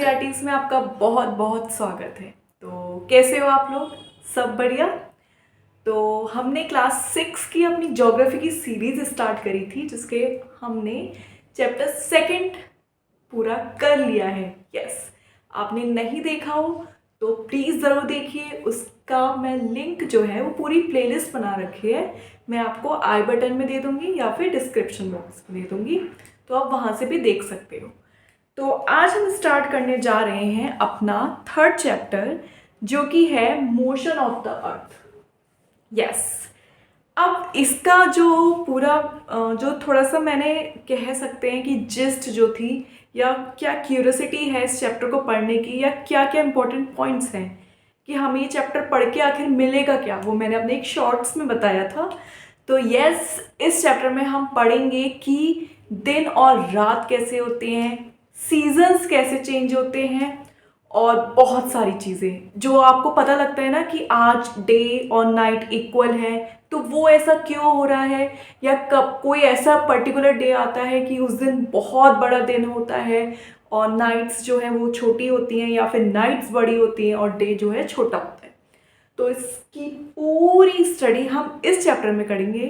NCERTs में आपका बहुत बहुत स्वागत है। तो कैसे हो आप लोग? सब बढ़िया। तो हमने क्लास 6 की अपनी ज्योग्राफी की सीरीज स्टार्ट करी थी, जिसके हमने चैप्टर 2 पूरा कर लिया है। यस, आपने नहीं देखा हो तो प्लीज़ ज़रूर देखिए। उसका मैं लिंक जो है वो पूरी प्लेलिस्ट बना रखी है, मैं आपको आई बटन में दे दूँगी या फिर डिस्क्रिप्शन बॉक्स में दे दूँगी, तो आप वहाँ से भी देख सकते हो। तो आज हम स्टार्ट करने जा रहे हैं अपना 3rd चैप्टर, जो कि है motion of the earth. Yes, अब इसका जो पूरा जो थोड़ा सा मैंने कह सकते हैं कि जिस्ट जो थी, या क्या क्यूरियोसिटी है इस चैप्टर को पढ़ने की, या क्या क्या इंपॉर्टेंट पॉइंट्स हैं कि हमें ये चैप्टर पढ़ के आखिर मिलेगा क्या, वो मैंने अपने एक शॉर्ट्स में बताया था। तो यस, इस चैप्टर में हम पढ़ेंगे कि दिन और रात कैसे होते हैं, सीजन्स कैसे चेंज होते हैं, और बहुत सारी चीज़ें जो आपको पता लगता है ना कि आज डे और नाइट इक्वल है, तो वो ऐसा क्यों हो रहा है, या कब कोई ऐसा पर्टिकुलर डे आता है कि उस दिन बहुत बड़ा दिन होता है और नाइट्स जो है वो छोटी होती हैं, या फिर नाइट्स बड़ी होती हैं और डे जो है छोटा होता है। तो इसकी पूरी स्टडी हम इस चैप्टर में करेंगे।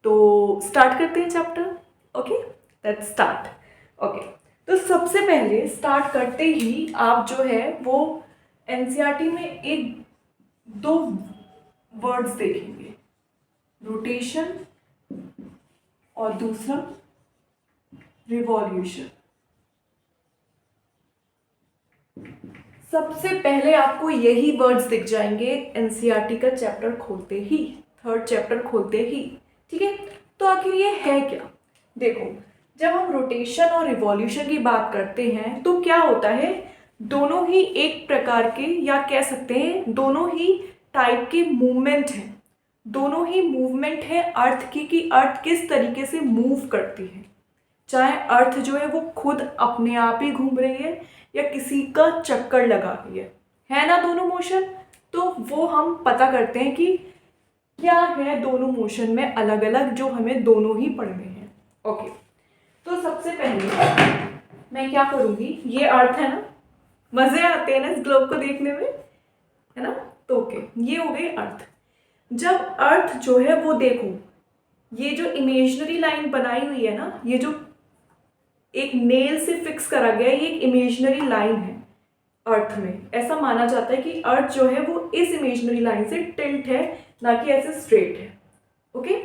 तो स्टार्ट करते हैं chapter. Okay, let's start. Okay, तो सबसे पहले स्टार्ट करते ही आप जो है वो एनसीईआरटी में एक दो वर्ड्स देखेंगे, रोटेशन और दूसरा रिवॉल्यूशन। सबसे पहले आपको यही वर्ड्स दिख जाएंगे एनसीईआरटी का चैप्टर खोलते ही, 3rd चैप्टर खोलते ही। ठीक है, तो आखिर ये है क्या? देखो, जब हम रोटेशन और रिवॉल्यूशन की बात करते हैं तो क्या होता है, दोनों ही एक प्रकार के, या कह सकते हैं दोनों ही टाइप के मूवमेंट हैं। दोनों ही मूवमेंट है अर्थ की, कि अर्थ किस तरीके से मूव करती है। चाहे अर्थ जो है वो खुद अपने आप ही घूम रही है या किसी का चक्कर लगा रही है ना दोनों मोशन। तो वो हम पता करते हैं कि क्या है दोनों मोशन में अलग अलग, जो हमें दोनों ही पढ़ने हैं। ओके, तो सबसे पहले मैं क्या करूँगी, ये अर्थ है ना, मज़े आते हैं ना इस ग्लोब को देखने में, है ना। तो ओके, ये हो गई अर्थ। जब अर्थ जो है वो देखो, ये जो इमेजिनरी लाइन बनाई हुई है ना, ये जो एक नेल से फिक्स करा गया है, ये एक इमेजिनरी लाइन है अर्थ में। ऐसा माना जाता है कि अर्थ जो है वो इस इमेजिनरी लाइन से टिल्ट है, ना कि ऐसे स्ट्रेट है। ओके,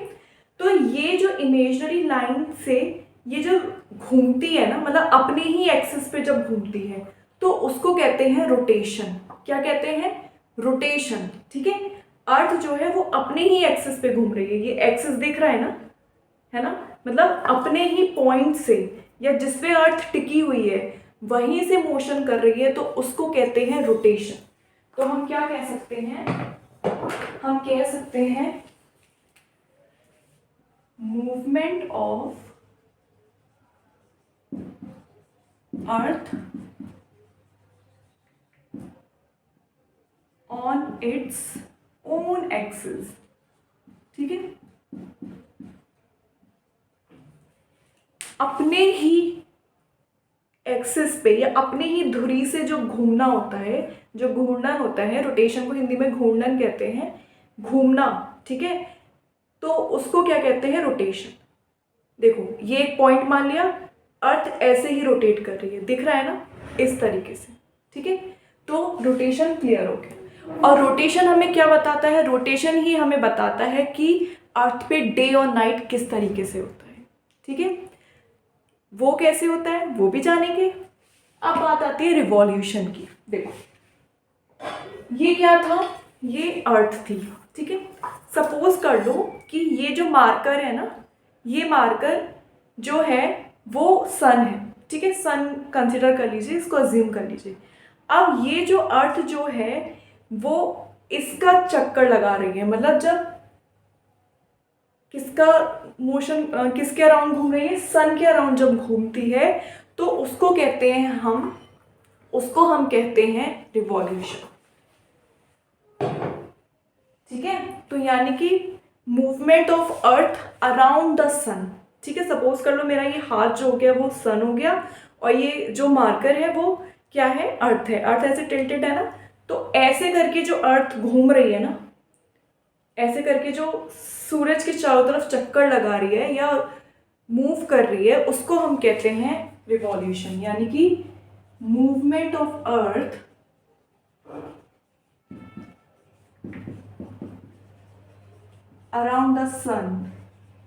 तो ये जो इमेजिनरी लाइन से ये जो घूमती है ना, मतलब अपने ही एक्सिस पे जब घूमती है, तो उसको कहते हैं रोटेशन। क्या कहते हैं? रोटेशन। ठीक है, अर्थ जो है वो अपने ही एक्सिस पे घूम रही है। ये एक्सिस दिख रहा है ना, मतलब अपने ही पॉइंट से, या जिस पे अर्थ टिकी हुई है वहीं से मोशन कर रही है, तो उसको कहते हैं रोटेशन। तो हम क्या कह सकते हैं? हम कह सकते हैं movement of earth on its own axis. ठीक है, अपने ही एक्सिस पे या अपने ही धुरी से जो घूमना होता है, जो घूर्णन होता है, रोटेशन को हिंदी में घूर्णन कहते हैं, घूमना। ठीक है, तो उसको क्या कहते हैं? रोटेशन। देखो, ये एक पॉइंट मान लिया, अर्थ ऐसे ही रोटेट कर रही है, दिख रहा है ना, इस तरीके से। ठीक है, तो रोटेशन क्लियर हो गया। और रोटेशन हमें क्या बताता है? रोटेशन ही हमें बताता है कि अर्थ पे डे और नाइट किस तरीके से होता है। ठीक है, वो कैसे होता है वो भी जानेंगे। अब बात आती है रिवॉल्यूशन की। देखो, ये क्या था? ये अर्थ थी। ठीक है, सपोज कर लो कि ये जो मार्कर है ना, ये मार्कर जो है वो सन है। ठीक है, सन कंसिडर कर लीजिए, इसको अज्यूम कर लीजिए। अब ये जो अर्थ जो है वो इसका चक्कर लगा रही है, मतलब जब किसका मोशन, किसके अराउंड घूम रही है? सन के अराउंड जब घूमती है, तो उसको कहते हैं हम कहते हैं रिवॉल्यूशन। ठीक है, तो यानी कि movement of earth around the sun. ठीक है, सपोज कर लो मेरा ये हाथ जो हो गया वो सन हो गया, और ये जो मार्कर है वो क्या है, अर्थ है, अर्थ ऐसे टिल्टेड है ना, तो ऐसे करके जो अर्थ घूम रही है ना, ऐसे करके जो सूरज के चारों तरफ चक्कर लगा रही है या मूव कर रही है, उसको हम कहते हैं रिवॉल्यूशन, यानी कि movement of earth around the sun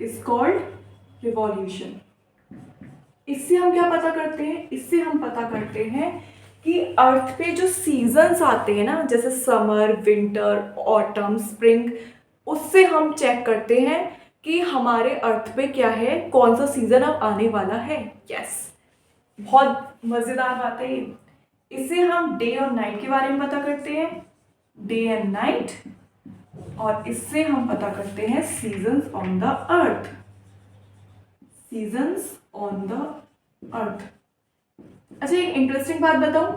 is called revolution. इससे हम क्या पता करते हैं, इससे हम पता करते हैं कि अर्थ पे जो सीजन्स आते हैं ना, जैसे समर, विंटर, ऑटम, स्प्रिंग, उससे हम चेक करते हैं कि हमारे अर्थ पे क्या है, कौन सा सीजन अब आने वाला है। यस, बहुत मज़ेदार बात है ये। इससे हम डे और नाइट के बारे में पता करते हैं, डे एंड नाइट, और इससे हम पता करते हैं seasons on the earth, seasons on the earth. अच्छा, एक इंटरेस्टिंग बात बताऊं,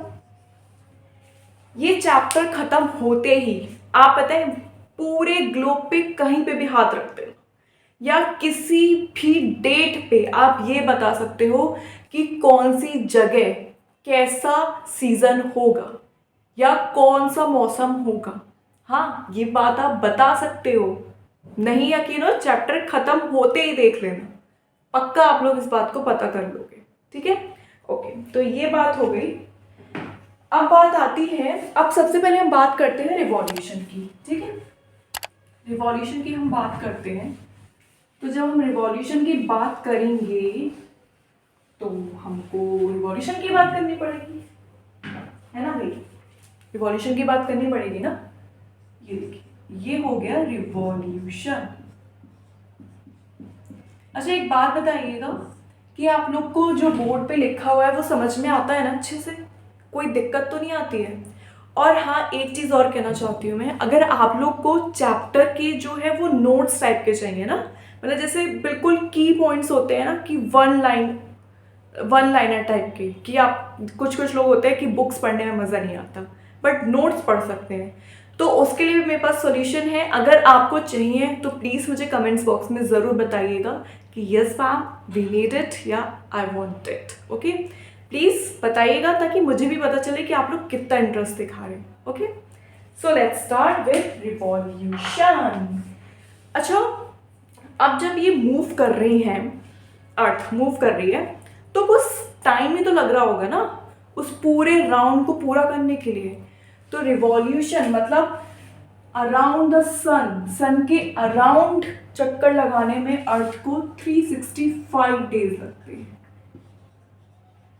ये चैप्टर खत्म होते ही आप पता है पूरे ग्लोब पे कहीं पे भी हाथ रखते हो या किसी भी डेट पे आप ये बता सकते हो कि कौन सी जगह कैसा सीजन होगा या कौन सा मौसम होगा। हाँ, ये बात आप बता सकते हो। नहीं यकीन हो, चैप्टर खत्म होते ही देख लेना, पक्का आप लोग इस बात को पता कर लोगे। ठीक है, ओके, तो ये बात हो गई। अब बात आती है, अब सबसे पहले हम बात करते हैं रिवॉल्यूशन की। ठीक है, रिवॉल्यूशन की हम बात करते हैं। तो जब हम रिवॉल्यूशन की बात करेंगे तो हमको रिवॉल्यूशन की बात करनी पड़ेगी, है ना भाई, रिवॉल्यूशन की बात करनी पड़ेगी ना। ये देखिए, ये हो गया रिवॉल्यूशन। अच्छा, एक बात बताइएगा कि आप लोग को जो बोर्ड पे लिखा हुआ है वो समझ में आता है ना अच्छे से, कोई दिक्कत तो नहीं आती है। और हाँ, एक चीज़ और कहना चाहती हूँ मैं, अगर आप लोग को चैप्टर के जो है वो नोट्स टाइप के चाहिए ना, मतलब जैसे बिल्कुल की पॉइंट्स होते हैं ना, कि वन लाइनर टाइप के, कि आप कुछ लोग होते हैं कि बुक्स पढ़ने में मज़ा नहीं आता बट नोट्स पढ़ सकते हैं, तो उसके लिए भी मेरे पास सॉल्यूशन है। अगर आपको चाहिए तो प्लीज़ मुझे कमेंट्स बॉक्स में ज़रूर बताइएगा कि yes ma'am, we need it या I want it. Okay, please बताइएगा ताकि मुझे भी पता चले कि आप लोग कितना इंटरेस्ट दिखा रहे हैं। Okay, so let's start with revolution. अच्छा, अब जब ये मूव कर रही हैं, अर्थ मूव कर रही है, तो कुछ टाइम ही तो लग रहा होगा ना उस पूरे राउंड को पूरा करने के लिए। तो रिवॉल्यूशन मतलब अराउंड द सन, सन के अराउंड चक्कर लगाने में अर्थ को 365 डेज लगते हैं।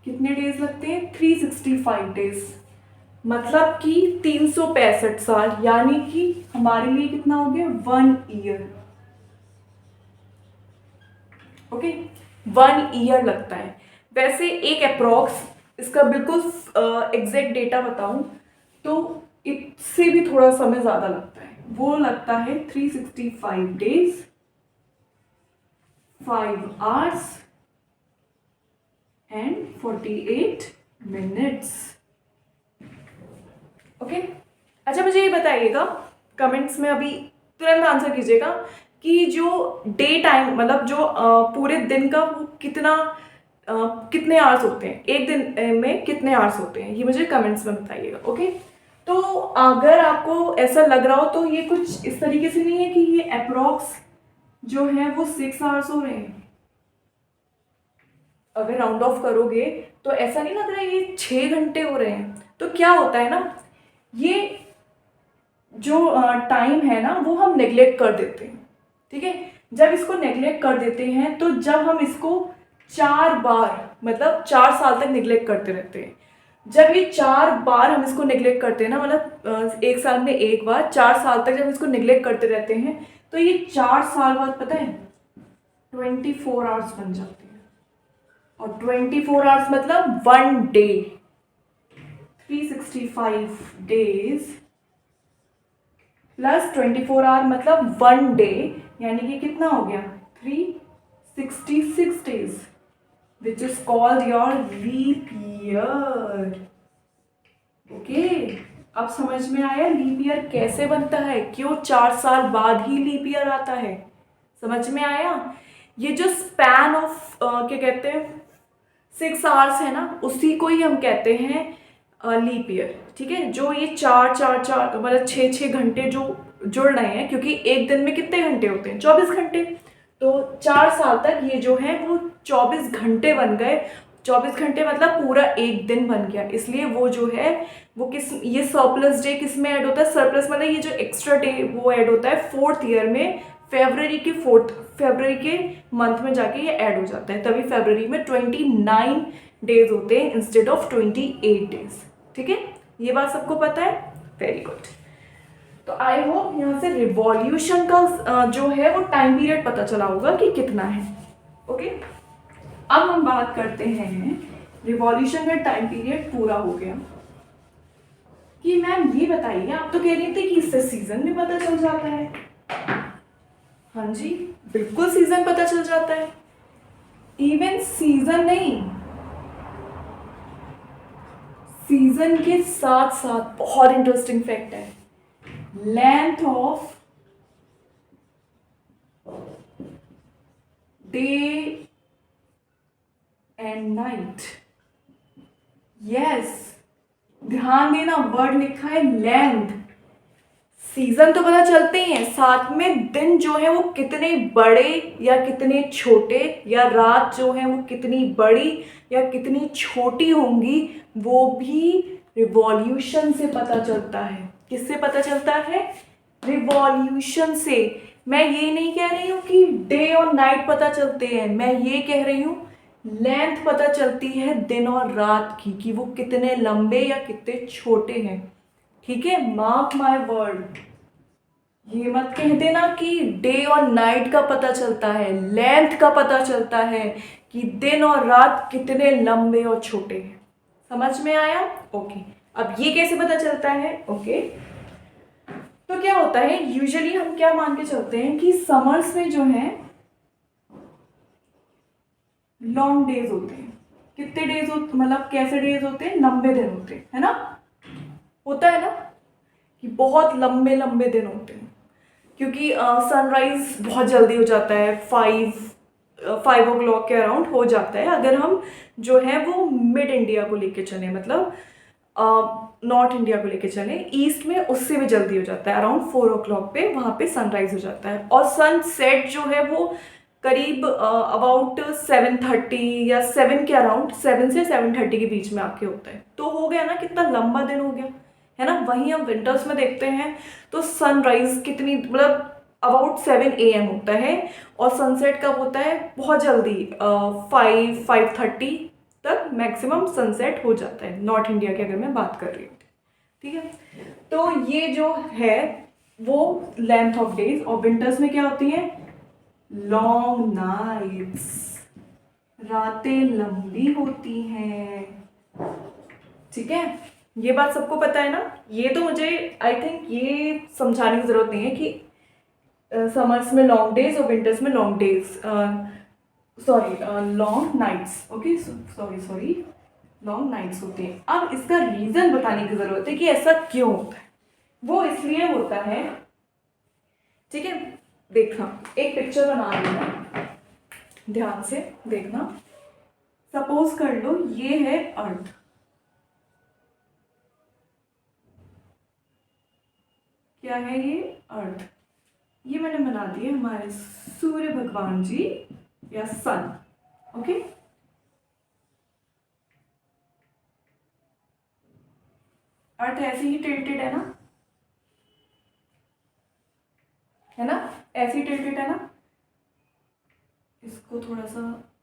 कितने डेज लगते हैं? 365 डेज, मतलब कि 365 साल, यानी कि हमारे लिए कितना हो गया? 1 ईयर। ओके, 1 ईयर लगता है। वैसे एक अप्रॉक्स, इसका बिल्कुल एग्जैक्ट डेटा बताऊं तो इससे भी थोड़ा समय ज़्यादा लगता है, वो लगता है 365 days, 5 hours and 48 minutes. Okay, अच्छा मुझे ये बताइएगा कमेंट्स में, अभी तुरंत आंसर कीजिएगा कि जो डे टाइम मतलब जो पूरे दिन का वो कितने आवर्स होते हैं, एक दिन में कितने आवर्स होते हैं, ये मुझे कमेंट्स में बताइएगा। ओके, तो अगर आपको ऐसा लग रहा हो तो ये कुछ इस तरीके से नहीं है कि ये अप्रॉक्स जो है वो 6 आवर्स हो रहे हैं। अगर राउंड ऑफ करोगे तो ऐसा नहीं लग रहा है ये 6 घंटे हो रहे हैं। तो क्या होता है ना, ये जो टाइम है ना वो हम नेग्लेक्ट कर देते हैं। ठीक है, जब इसको नेग्लेक्ट कर देते हैं तो जब हम इसको 4 बार, मतलब 4 साल तक नेग्लेक्ट करते रहते हैं, जब ये 4 बार हम इसको नेग्लेक्ट करते हैं ना, मतलब 1 साल में 1 बार, 4 साल तक जब इसको नेग्लेक्ट करते रहते हैं तो ये 4 साल बाद पता है 24 आवर्स बन जाते हैं। और 24 आवर्स मतलब 1 डे, 365 डेज प्लस 24 आवर मतलब 1 डे, यानी कि कितना हो गया? 366 days, which is called your leap year. Okay, अब समझ में आया लीप ईयर कैसे बनता है, क्यों 4 साल बाद ही लीप ईयर आता है? समझ में आया? ये जो स्पैन ऑफ क्या कहते हैं 6 आवर्स है ना, उसी को ही हम कहते हैं लीप ईयर, ठीक है। जो ये चार चार चार मतलब 6 6 घंटे जो जुड़ रहे हैं, क्योंकि एक दिन में कितने घंटे होते हैं, 24 घंटे। तो 4 साल तक ये जो है वो 24 घंटे बन गए। 24 घंटे मतलब पूरा एक दिन बन गया। इसलिए वो जो है वो ये सरप्लस डे किस में ऐड होता है, सरप्लस मतलब ये जो एक्स्ट्रा डे वो ऐड होता है 4th ईयर में, फरवरी के मंथ में जाके ये ऐड हो जाता है। तभी फरवरी में 29 डेज होते हैं इंस्टेड ऑफ 28 डेज, ठीक है। ये बात सबको पता है, वेरी गुड। तो आई होप यहाँ से रिवॉल्यूशन का जो है वो टाइम पीरियड पता चला होगा कि कितना है, ओके। अब हम बात करते हैं, रिवॉल्यूशन का टाइम पीरियड पूरा हो गया कि मैम ये बताइए, आप तो कह रही थी कि इससे सीजन भी पता चल जाता है। हाँ जी, बिल्कुल सीजन पता चल जाता है। इवन सीजन नहीं, सीजन के साथ साथ बहुत इंटरेस्टिंग फैक्ट है, length of day and night. Yes, ध्यान देना, वर्ड लिखा है लेंथ। सीजन तो पता चलते ही हैं, साथ में दिन जो है वो कितने बड़े या कितने छोटे, या रात जो है वो कितनी बड़ी या कितनी छोटी होंगी, वो भी रिवॉल्यूशन से पता चलता है। किससे पता चलता है, रिवॉल्यूशन से। मैं ये नहीं कह रही हूँ कि डे और नाइट पता चलते हैं, मैं ये कह रही हूँ लेंथ पता चलती है दिन और रात की, कि वो कितने लंबे या कितने छोटे हैं, ठीक है। मार्क माय वर्ड, ये मत कह देना कि डे और नाइट का पता चलता है, लेंथ का पता चलता है कि दिन और रात कितने लंबे और छोटे हैं। समझ में आया, ओके। अब ये कैसे पता चलता है, ओके। तो क्या होता है, यूजुअली हम क्या मान के चलते हैं कि समर्स में जो है लॉन्ग डेज होते हैं। कितने डेज होते, मतलब कैसे डेज होते हैं, लंबे दिन होते हैं, है ना। होता है ना कि बहुत लंबे लंबे दिन होते हैं, क्योंकि सनराइज बहुत जल्दी हो जाता है, 5 o'clock के अराउंड हो जाता है। अगर हम जो है वो मिड इंडिया को लेके चले, मतलब नॉर्थ इंडिया को लेके चले, ईस्ट में उससे भी जल्दी हो जाता है, अराउंड 4 o'clock पे वहाँ पे सनराइज हो जाता है। और सनसेट जो है वो करीब अबाउट 7:30 या 7 के अराउंड, 7 से 7:30 के बीच में आके होता है। तो हो गया ना, कितना लंबा दिन हो गया, है ना। वहीं हम विंटर्स में देखते हैं तो सनराइज कितनी, मतलब अबाउट 7 AM होता है, और सनसेट कब होता है, बहुत जल्दी 5:30 तक मैक्सिमम सनसेट हो जाता है, नॉर्थ इंडिया की अगर मैं बात कर रही हूँ, ठीक है। तो ये जो है वो लेंथ ऑफ डेज। और विंटर्स में क्या होती है, लॉन्ग नाइट्स, रातें लंबी होती हैं, ठीक है। ये बात सबको पता है ना। ये तो मुझे आई थिंक ये समझाने की ज़रूरत नहीं है कि समर्स में लॉन्ग डेज और विंटर्स में long days, sorry long nights, okay, sorry long nights होते हैं। अब इसका रीज़न बताने की ज़रूरत है कि ऐसा क्यों होता है। वो इसलिए होता है, ठीक है। देखना, एक पिक्चर बना रही हूँ, ध्यान से देखना। सपोज कर लो ये है अर्थ, क्या है ये, अर्थ। ये मैंने बना दिए हमारे सूर्य भगवान जी या सन, ओके। अर्थ ऐसे ही टिल्टेड है ना, है ना, ऐसे ही टिल्टेड है ना। इसको थोड़ा सा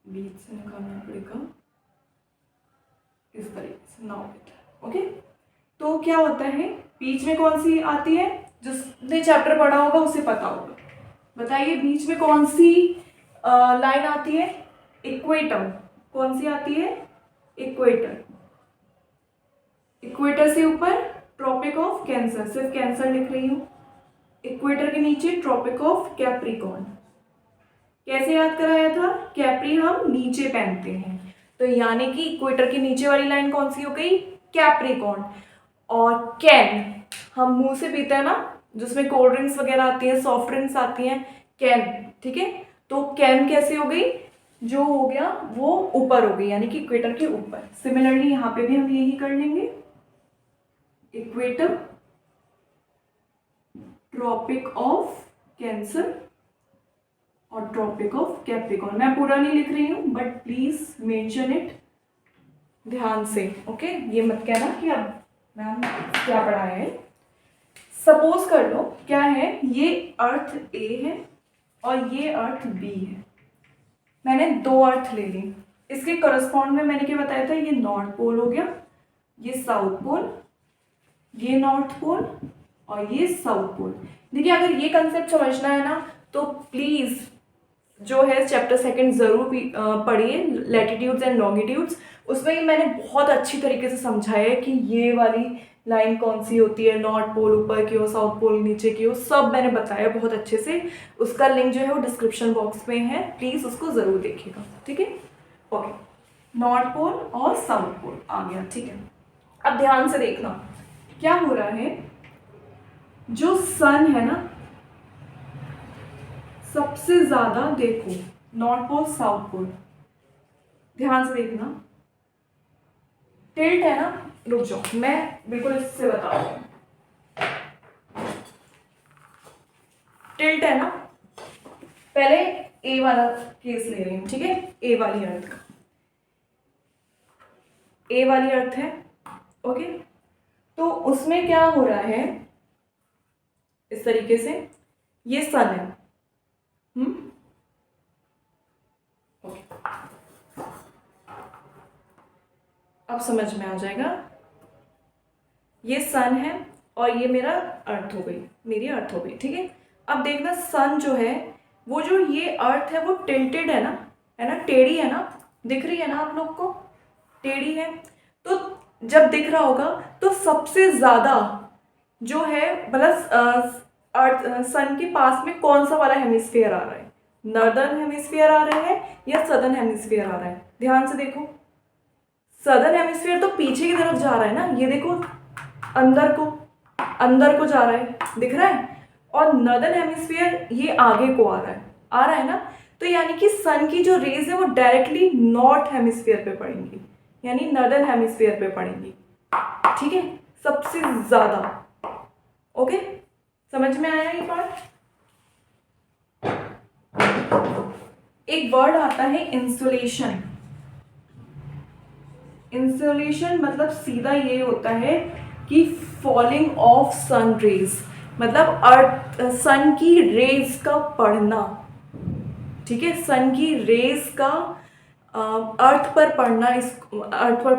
बीच से निकालना पड़ेगा, इस तरीके से, नाउ ओके। तो क्या होता है, बीच में कौन सी आती है, जिसने चैप्टर पढ़ा होगा उसे पता होगा। बताइए बीच में कौन सी लाइन आती है, इक्वेटर। कौन सी आती है, इक्वेटर। इक्वेटर से ऊपर ट्रॉपिक ऑफ कैंसर, सिर्फ कैंसर लिख रही हूँ। इक्वेटर के नीचे ट्रॉपिक ऑफ कैप्रिकॉर्न। कैसे याद कराया था, कैप्री हम नीचे पहनते हैं, तो यानी कि इक्वेटर के नीचे वाली लाइन कौन सी हो गई, कैप्रिकॉर्न। और कैन हम मुंह से पीते हैं ना, जिसमें कोल्ड ड्रिंक्स वगैरह आती हैं, सॉफ्ट ड्रिंक्स आती हैं, कैन, ठीक है। तो कैन कैसे हो गई, जो हो गया वो ऊपर हो गई, यानी कि इक्वेटर के ऊपर। सिमिलरली यहाँ पे भी हम यही कर लेंगे, इक्वेटर, ट्रॉपिक ऑफ कैंसर और ट्रॉपिक ऑफ कैप्रिकॉर्न। मैं पूरा नहीं लिख रही हूँ बट प्लीज मेंशन इट ध्यान से, ओके। ये मत कहना कि अब मैम क्या पढ़ाया है। सपोज कर लो क्या है, ये अर्थ ए है और ये अर्थ बी है। मैंने दो अर्थ ले ली, इसके करस्पॉन्ड में मैंने क्या बताया था, ये नॉर्थ पोल हो गया, ये साउथ पोल, ये नॉर्थ पोल और ये साउथ पोल। देखिए अगर ये कंसेप्ट समझना है ना तो प्लीज जो है चैप्टर सेकंड जरूर पढ़िए, लैटिट्यूड्स एंड लॉन्गिट्यूड्स। उसमें ही मैंने बहुत अच्छी तरीके से समझाया है कि ये वाली लाइन कौन सी होती है, नॉर्थ पोल ऊपर की हो, साउथ पोल नीचे की हो, सब मैंने बताया बहुत अच्छे से। उसका लिंक जो है वो डिस्क्रिप्शन बॉक्स में है, प्लीज़ उसको ज़रूर देखिएगा, ठीक है। ओके, नॉर्थ पोल और साउथ पोल आ गया, ठीक है। अब ध्यान से देखना क्या हो रहा है, जो सन है ना सबसे ज़्यादा, देखो नॉर्थ पोल साउथ पोल, ध्यान से देखना, टिल्ट है ना, रुक जाओ मैं बिल्कुल इससे बता रहा हूँ। टिल्ट है ना, पहले ए वाला केस ले रही हूँ, ठीक है। ए वाली अर्थ का, ए वाली अर्थ है, ओके। तो उसमें क्या हो रहा है, इस तरीके से ये सन है, ओके, अब समझ में आ जाएगा। ये सन है और ये मेरा अर्थ हो गई, मेरी अर्थ हो गई, ठीक है। अब देखना सन जो है वो, जो ये अर्थ है वो टिल्टेड है ना, टेढ़ी है ना, दिख रही है ना आप लोग को, टेढ़ी है। तो जब दिख रहा होगा तो सबसे ज्यादा जो है मतलब अर्थ सन के पास में कौन सा वाला हेमिस्फीयर आ रहा है, नॉर्दर्न हेमिस्फीयर आ रहा है या सदर्न हेमिस्फीयर आ रहा है। ध्यान से देखो, सदर्न हेमिस्फीयर तो पीछे की तरफ जा रहा है ना, ये देखो अंदर को जा रहा है, दिख रहा है। और नॉर्दर्न हेमिस्फीयर ये आगे को आ रहा है ना। तो यानी कि सन की जो रेज है वो डायरेक्टली नॉर्थ हेमिस्फीयर पे पड़ेंगी, यानी नॉर्दर्न हेमिस्फीयर पे पड़ेंगी, ठीक है, सबसे ज्यादा। ओके, समझ में आया ये पार्ट। एक वर्ड आता है इंसुलेशन। इंसुलेशन मतलब सीधा ये होता है कि फॉलिंग ऑफ सन रेज, मतलब अर्थ सन की रेज का पड़ना, ठीक है, सन की रेज का अर्थ पर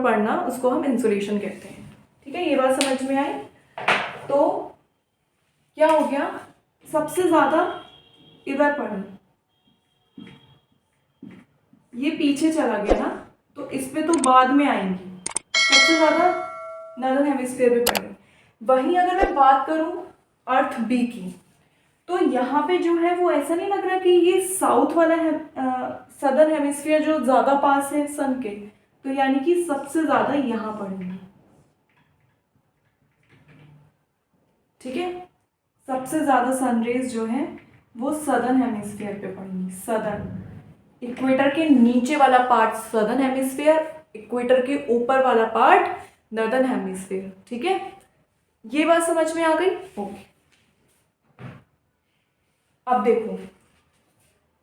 पड़ना, उसको हम इंसुलेशन कहते हैं, ठीक है। ये बात समझ में आई। तो क्या हो गया, सबसे ज्यादा इधर पड़ना, ये पीछे चला गया ना, तो इस पे तो बाद में आएंगी, सबसे ज्यादा नॉर्दर्न हेमिस्फीयर पे पड़े। वहीं अगर मैं बात करूं अर्थ बी की, तो यहाँ पे जो है वो ऐसा नहीं लग रहा कि ये साउथ वाला है, सदर्न हेमिस्फीयर जो ज्यादा पास है सन के, तो यानी कि सबसे ज्यादा यहाँ पड़ेंगी, ठीक है। सबसे ज्यादा सनरेज जो है वो सदर्न हेमिस्फीयर पे पड़ेंगी, सदर्न, इक्वेटर के नीचे वाला पार्ट सदर्न हेमिस्फीयर, इक्वेटर के ऊपर वाला पार्ट नॉर्दर्न हेमिस्फीयर, ठीक है। ये बात समझ में आ गई, ओके। अब देखो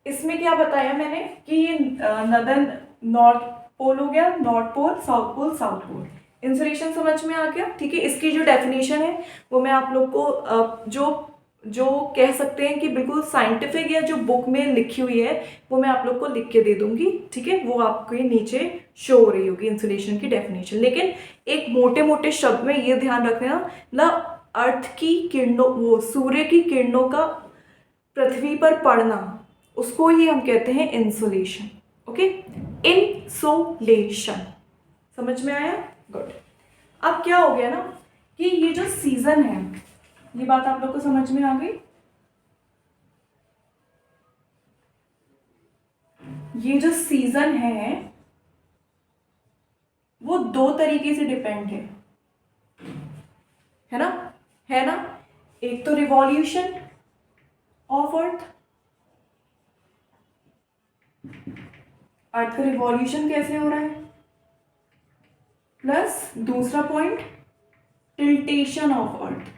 इसमें क्या बताया मैंने कि ये नॉर्दर्न, नॉर्थ पोल हो गया, north pole, south pole, south pole. Insulation समझ में आ गया, ठीक है। इसकी जो डेफिनेशन है वो मैं आप लोग को जो कह सकते हैं कि बिल्कुल साइंटिफिक या जो बुक में लिखी हुई है वो मैं आप लोग को लिख के दे दूंगी, ठीक है। वो आपके नीचे शो हो रही होगी इंसुलेशन की डेफिनेशन। लेकिन एक मोटे मोटे शब्द में ये ध्यान रखना ना, अर्थ की किरणों, वो सूर्य की किरणों का पृथ्वी पर पड़ना, उसको ही हम कहते हैं इंसुलेशन, ओके, इंसुलेशन। समझ में आया, गुड। अब क्या हो गया ना कि ये जो सीजन है, ये बात आप लोग को समझ में आ गई। ये जो सीजन वो दो तरीके से डिपेंड है ना। एक तो रिवॉल्यूशन ऑफ अर्थ का रिवॉल्यूशन कैसे हो रहा है, प्लस दूसरा पॉइंट टिल्टेशन ऑफ अर्थ,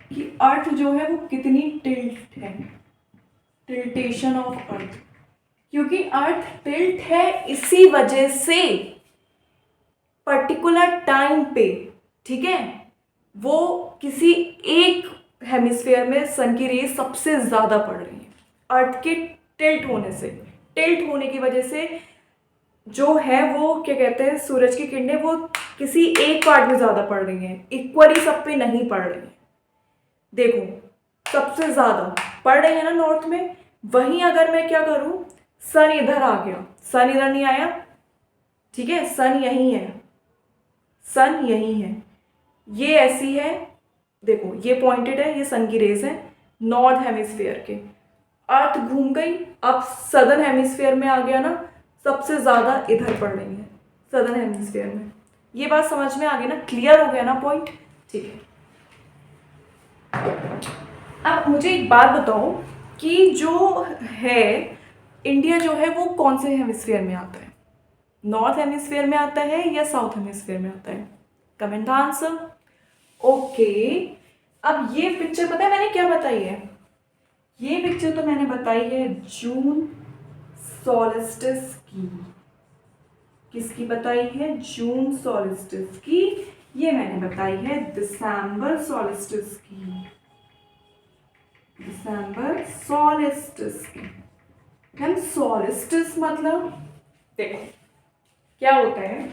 कि अर्थ जो है वो कितनी टिल्ट है, टिल्टेशन ऑफ अर्थ। क्योंकि अर्थ टिल्ट है इसी वजह से पर्टिकुलर टाइम पे, ठीक है, वो किसी एक हेमिस्फेयर में सन की रेज सबसे ज़्यादा पड़ रही है। अर्थ के टिल्ट होने से, टिल्ट होने की वजह से जो है वो क्या कहते हैं, सूरज की किरणें वो किसी एक पार्ट में ज़्यादा पड़ रही हैं, इक्वली सब पे नहीं पड़ रही हैं। देखो सबसे ज़्यादा पड़ रही है ना नॉर्थ में, वहीं अगर मैं क्या करूँ, सन इधर आ गया, सन इधर नहीं आया, ठीक है, सन यहीं है, सन यहीं है, ये ऐसी है, देखो ये पॉइंटेड है, ये सन की रेज है नॉर्थ हेमिस्फीयर के। अर्थ घूम गई, अब सदर्न हेमिस्फीयर में आ गया ना, सबसे ज़्यादा इधर पड़ रही है सदर्न हेमिस्फीयर में। ये बात समझ में आ गई ना, क्लियर हो गया ना पॉइंट, ठीक है। अब मुझे एक बात बताओ कि जो है इंडिया जो है वो कौन से हेमिस्फीयर में आता है, नॉर्थ हेमिस्फीयर में आता है या साउथ हेमिस्फीयर में आता है, कमेंट द आंसर। ओके, अब ये पिक्चर पता है मैंने क्या बताई है, ये पिक्चर तो मैंने बताई है जून सॉलिस्टिस की, किसकी बताई है, जून सॉलिस्टिस की। ये मैंने बताई है दिसंबर सॉलिस्टिस की, दिसंबर सॉलिस्टिस की। मैम सॉलिस्टिस मतलब देखो क्या होता है,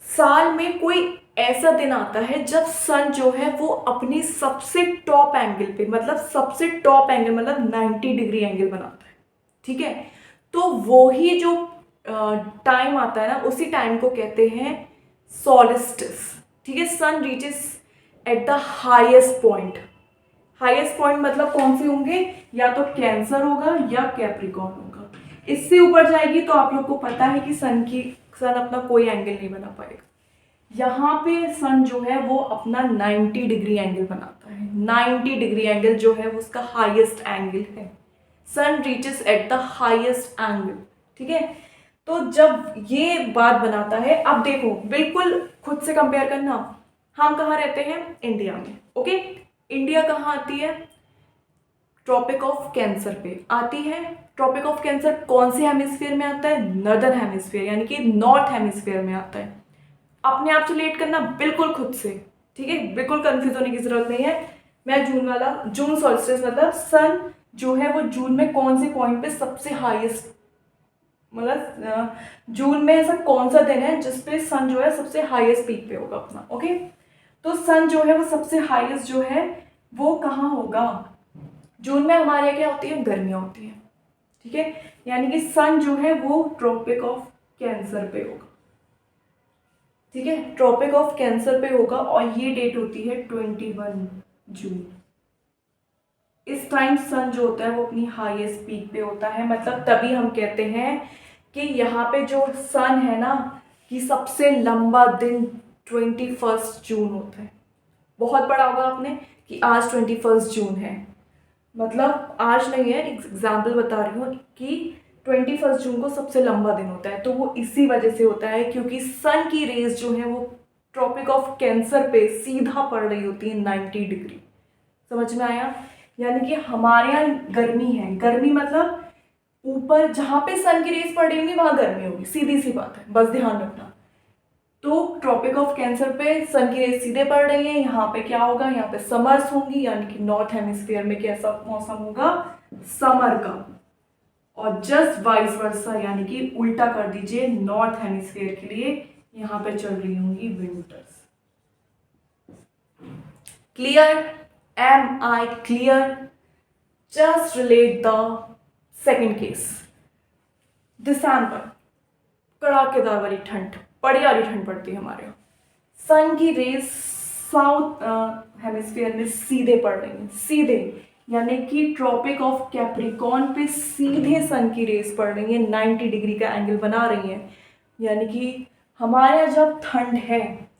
साल में कोई ऐसा दिन आता है जब सन जो है वो अपनी सबसे टॉप एंगल पे, मतलब सबसे टॉप एंगल मतलब 90 डिग्री एंगल बनाता है, ठीक है। तो वो ही जो टाइम आता है ना, उसी टाइम को कहते हैं सॉलिस्टिस, ठीक है। Sun reaches at the highest point, highest point मतलब कौन से होंगे, या तो कैंसर होगा या कैप्रिकॉर्न होगा। इससे ऊपर जाएगी तो आप लोग को पता है कि सन अपना कोई एंगल नहीं बना पाएगा। यहाँ पे सन जो है वो अपना 90 डिग्री एंगल बनाता है, 90 डिग्री एंगल जो है वो उसका हाईएस्ट एंगल है, sun reaches at the highest angle, ठीक है। तो जब ये बात बनाता है, अब देखो बिल्कुल खुद से कंपेयर करना, हम कहाँ रहते हैं, इंडिया में, ओके। इंडिया कहाँ आती है, ट्रॉपिक ऑफ कैंसर पे आती है। ट्रॉपिक ऑफ कैंसर कौन से हेमिस्फीयर में आता है, नॉर्दर्न हेमिस्फीयर यानी कि नॉर्थ हेमिस्फीयर में आता है। अपने आप से रिलेट करना बिल्कुल खुद से, ठीक है, बिल्कुल कंफ्यूज होने की जरूरत नहीं है। मैं जून सॉल्स्टिस मतलब सन जो है वो जून में कौन से पॉइंट पे सबसे हाईएस्ट, मतलब जून में ऐसा कौन सा दिन है जिसपे सन जो है सबसे हाईएस्ट पीक पे होगा अपना, ओके। तो सन जो है वो सबसे हाईएस्ट जो है वो कहाँ होगा, जून में हमारे यहाँ क्या होती है, गर्मियाँ होती हैं, ठीक है। यानी कि सन जो है वो ट्रॉपिक ऑफ कैंसर पे होगा, ठीक है, ट्रॉपिक ऑफ कैंसर पे होगा। और ये डेट होती है 21 जून। इस टाइम सन जो होता है वो अपनी हाईएस्ट पीक पे होता है, मतलब तभी हम कहते हैं कि यहाँ पे जो सन है ना, कि सबसे लंबा दिन 21 जून होता है। बहुत पढ़ा होगा आपने कि आज 21 जून है, मतलब आज नहीं है, एग्जाम्पल बता रही हूँ कि 21 जून को सबसे लंबा दिन होता है। तो वो इसी वजह से होता है क्योंकि सन की रेज जो है वो ट्रॉपिक ऑफ कैंसर पे सीधा पड़ रही होती है 90 डिग्री। समझ में आया, यानी कि हमारे यहाँ गर्मी है, गर्मी मतलब ऊपर जहाँ पे सन की रेज पड़ रही होंगी वहाँ गर्मी होगी, सीधी सी बात है, बस ध्यान रखना। तो ट्रॉपिक ऑफ कैंसर पे सन की रेज सीधे पड़ रही है, यहाँ पे क्या होगा, यहाँ पे समर्स होंगी, यानी कि नॉर्थ हेमिस्फीयर में कैसा मौसम होगा, समर का। और जस्ट वाइस वर्सा यानी कि उल्टा कर दीजिए, नॉर्थ हेमिस्फीयर के लिए यहाँ पे चल रही होंगी winters. Clear, am I clear? Just relate the second case. दिसंबर, कड़ाकेदार वाली ठंड, बड़ी वाली ठंड पड़ती है हमारे यहाँ। सन की रेज साउथ हेमिस्फीयर में सीधे पड़ रही हैं, सीधे, यानी कि ट्रॉपिक ऑफ कैप्रिकॉर्न पे सीधे सन की रेज पड़ रही है, 90 डिग्री का एंगल बना रही हैं। यानी कि हमारे यहाँ जब ठंड है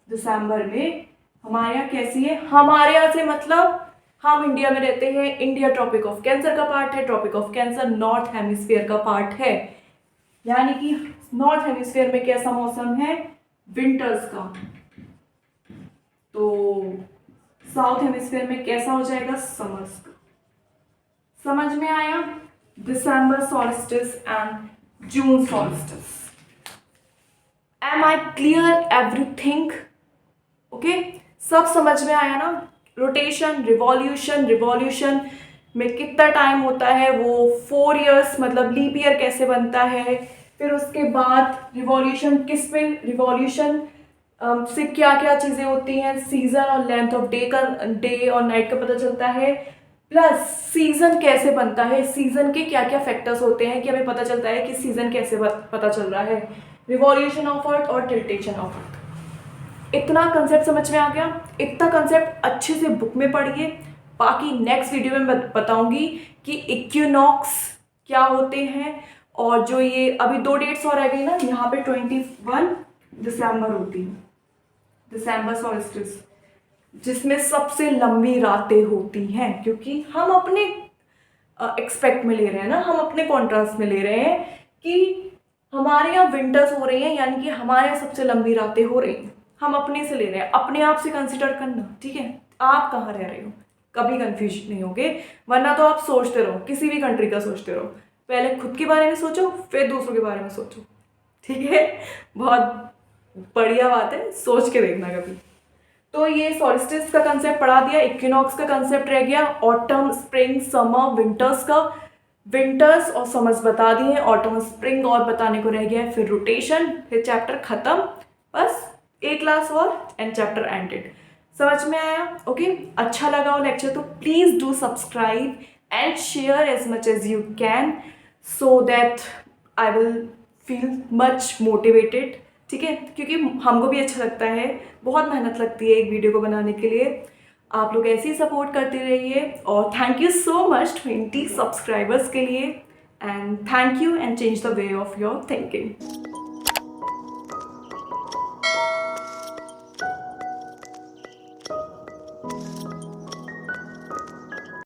दिसंबर में, हमारे यहाँ कैसी है, हमारे यहाँ से मतलब हम इंडिया में रहते हैं, इंडिया ट्रॉपिक ऑफ कैंसर का पार्ट है, tropic of cancer north hemisphere का पार्ट है। यानी कि नॉर्थ हेमिस्फीयर में कैसा मौसम है, विंटर्स का, तो साउथ हेमिस्फीयर में कैसा हो जाएगा, समर्स का। समझ में आया? December solstice and June solstice. Am I clear everything? Okay, सब समझ में आया ना? रोटेशन, रिवॉल्यूशन में कितना टाइम होता है, वो 4 इयर्स, मतलब लीप ईयर कैसे बनता है, फिर उसके बाद रिवॉल्यूशन किस पे, रिवॉल्यूशन से क्या क्या चीज़ें होती हैं, सीजन और लेंथ ऑफ डे और नाइट का पता चलता है, प्लस सीजन कैसे बनता है, सीजन के क्या क्या फैक्टर्स होते हैं कि हमें पता चलता है कि सीजन कैसे पता चल रहा है, रिवॉल्यूशन ऑफ अर्थ और टिल्टेशन ऑफ अर्थ। इतना कंसेप्ट समझ में आ गया? इतना कंसेप्ट अच्छे से बुक में पढ़िए। बाकी नेक्स्ट वीडियो में बताऊंगी कि इक्विनॉक्स क्या होते हैं, और जो ये अभी 2 डेट्स और रह गई ना, यहाँ पे 21 दिसंबर होती है, दिसंबर सॉल्स्टिस, जिसमें सबसे लंबी रातें होती हैं, क्योंकि हम अपने एक्सपेक्ट में ले रहे हैं ना, हम अपने कॉन्ट्रास्ट में ले रहे हैं कि हमारे यहाँ विंटर्स हो रही हैं, यानी कि हमारे यहाँ सबसे लंबी रातें हो रही हैं। हम अपने से ले रहे हैं, अपने आप से कंसिडर करना, ठीक है? आप कहाँ रह रहे हो, कभी कंफ्यूज नहीं होगे, वरना तो आप सोचते रहो, किसी भी कंट्री का सोचते रहो, पहले खुद के बारे में सोचो, फिर दूसरों के बारे में सोचो, ठीक है? बहुत बढ़िया बात है, सोच के देखना कभी। तो ये सॉल्स्टिस का कंसेप्ट पढ़ा दिया, इक्विनॉक्स का कंसेप्ट रह गया, ऑटम, स्प्रिंग, समर, विंटर्स का, विंटर्स और समर्स बता दिए, ऑटम, स्प्रिंग और बताने को रह गया है, फिर रोटेशन, फिर चैप्टर खत्म, बस एक क्लास और एंड चैप्टर एंडेड। समझ में आया? ओके, अच्छा लगा हो लेक्चर तो please do subscribe and share as much as you can, so that I will feel much motivated, ठीक है? क्योंकि हमको भी अच्छा लगता है, बहुत मेहनत लगती है एक वीडियो को बनाने के लिए। आप लोग ऐसे ही सपोर्ट करते रहिए, और thank you so much 20 subscribers के लिए, and thank you and change the way of your thinking.